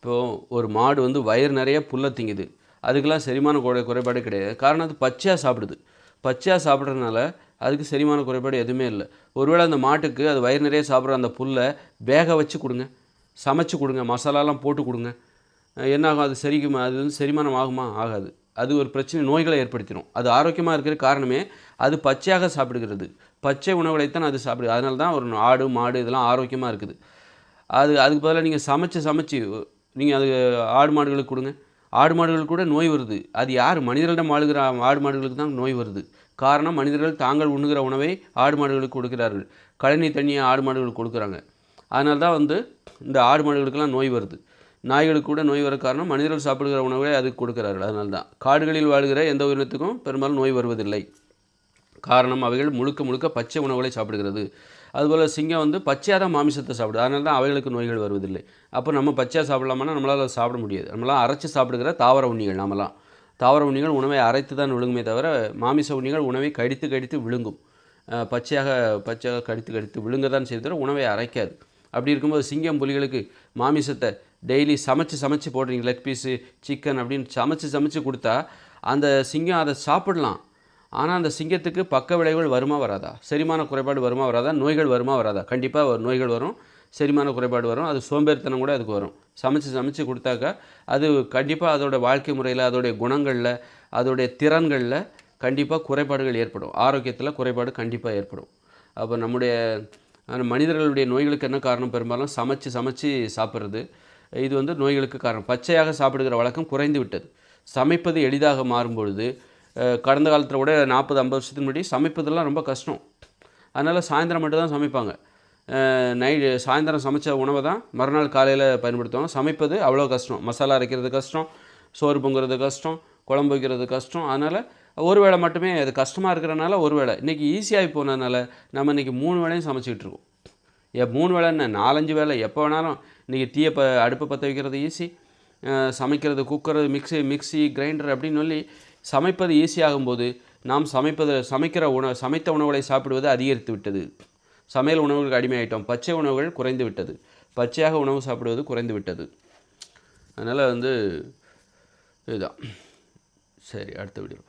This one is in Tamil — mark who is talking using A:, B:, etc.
A: இப்போது ஒரு மாடு வந்து வயிறு நிறைய புல்லை திங்குது, அதுக்கெல்லாம் செரிமான குறைபாடு கிடையாது. காரணம் அது பச்சையாக சாப்பிடுது. பச்சையாக சாப்பிட்றதுனால அதுக்கு செரிமான குறைபாடு எதுவுமே இல்லை. ஒருவேளை அந்த மாட்டுக்கு அது வயிறு நிறைய சாப்பிட்ற அந்த புல்லை வேக வச்சு கொடுங்க, சமைச்சு கொடுங்க, மசாலாலாம் போட்டு கொடுங்க. என்ன ஆகும்? அது செரிக்குமா? அது வந்து செரிமானம் ஆகுமா? ஆகாது. அது ஒரு பிரச்சனை, நோய்களை ஏற்படுத்திடும். அது ஆரோக்கியமாக இருக்கிற காரணமே அது பச்சையாக சாப்பிடுகிறது. பச்சை உணவுகளைத்தான் அது சாப்பிடுது. அதனால தான் ஒரு ஆடு மாடு இதெல்லாம் ஆரோக்கியமாக இருக்குது. அதுக்கு பதிலாக நீங்கள் சமைச்சு நீங்கள் அது ஆடு மாடுகளுக்கு கொடுங்க. ஆடு மாடுகளுக்கு கூட நோய் வருது. அது யார்? மனிதர்களிடம் வாழுகிற ஆடு மாடுகளுக்கு தான் நோய் வருது. காரணம், மனிதர்கள் தாங்கள் உண்ணுகிற உணவை ஆடு மாடுகளுக்கு கொடுக்கிறார்கள். கழனி தண்ணியை ஆடு மாடுகளுக்கு கொடுக்குறாங்க. அதனால தான் வந்து இந்த ஆடு மாடுகளுக்கெல்லாம் நோய் வருது. நாய்களுக்கு கூட நோய் வர காரணம் மனிதர்கள் சாப்பிடுகிற உணவை அதுக்கு கொடுக்கிறார்கள். அதனால தான் காடுகளில் வாழ்கிற எந்த உயிரினத்துக்கும் பெரும்பாலும் நோய் வருவதில்லை. காரணம், அவைகள் முழுக்க பச்சை உணவுகளை சாப்பிடுகிறது. அதுபோல் சிங்கம் வந்து பச்சையாக தான் மாமிசத்தை சாப்பிடுது. அதனால தான் அவைகளுக்கு நோய்கள் வருவதில்லை. அப்போ நம்ம பச்சையாக சாப்பிடலாமான்னா நம்மளால் சாப்பிட முடியாது. நம்மளாம் அரைச்சி சாப்பிடுகிற தாவர உண்ணிகள். தாவர உண்ணிகள் உணவை அரைத்து தான் விழுங்குமே தவிர மாமிச உண்ணிகள் உணவை கடித்து விழுங்கும். பச்சையாக கடித்து விழுங்க தான் செய்ய தவிர உணவை அரைக்காது. அப்படி இருக்கும்போது சிங்கம் புலிகளுக்கு மாமிசத்தை டெய்லி சமைச்சு போடுறீங்க, லெக் பீஸு சிக்கன் அப்படின்னு சமைச்சு கொடுத்தா அந்த சிங்கம் அதை சாப்பிடலாம். ஆனால் அந்த சிங்கத்துக்கு பக்க விளைவுகள் வருமா வராதா? செரிமான குறைபாடு வருமா வராதா? நோய்கள் வருமா வராதா? கண்டிப்பாக நோய்கள் வரும், செரிமான குறைபாடு வரும். அது சோம்பேறித்தனம் கூட அதுக்கு வரும். சமைச்சு கொடுத்தாக்கா அது கண்டிப்பாக அதோட வாழ்க்கை முறையில், அதோடைய குணங்களில், அதோடைய திறன்களில் கண்டிப்பாக குறைபாடுகள் ஏற்படும். ஆரோக்கியத்தில் குறைபாடு கண்டிப்பாக ஏற்படும். அப்போ நம்முடைய மனிதர்களுடைய நோய்களுக்கு என்ன காரணம்? பெரும்பாலும் சமைச்சு சாப்பிட்றது. இது வந்து நோய்களுக்கு காரணம். பச்சையாக சாப்பிடுகிற வழக்கம் குறைந்து விட்டது. சமைப்பது எளிதாக மாறும்பொழுது, கடந்த காலத்தில் கூட 40-50 வருஷத்துக்கு முன்னாடி சமைப்பதெல்லாம் ரொம்ப கஷ்டம். அதனால் சாயந்தரம் மட்டும் தான் சமைப்பாங்க. சாயந்தரம் சமைச்ச உணவை தான் மறுநாள் காலையில் பயன்படுத்துவாங்க. சமைப்பது அவ்வளோ கஷ்டம். மசாலா அரைக்கிறது கஷ்டம், சோறு பொங்குறது கஷ்டம், குழம்பு வைக்கிறது கஷ்டம். அதனால் ஒரு வேளை மட்டுமே அது கஷ்டமாக இருக்கிறனால ஒரு வேளை. இன்றைக்கி ஈஸியாகி போனதுனால நம்ம இன்றைக்கி 3 வேளையும் சமைச்சிக்கிட்டு இருக்கோம். 3 வேளை என்ன, 4-5 வேளை எப்போ வேணாலும். இன்றைக்கி அடுப்பை பற்ற வைக்கிறது ஈஸி, சமைக்கிறது குக்கரு, மிக்சி கிரைண்டர் அப்படின்னு சொல்லி சமைப்பது ஈஸியாகும்போது நாம் சமைத்த உணவுகளை சாப்பிடுவது அதிகரித்து விட்டது. சமையல் உணவுகளுக்கு அடிமையாயிட்டோம். பச்சை உணவுகள் குறைந்து விட்டது. பச்சையாக உணவு சாப்பிடுவது குறைந்து விட்டது. அதனால் வந்து இதுதான். சரி, அடுத்த வீடியோ.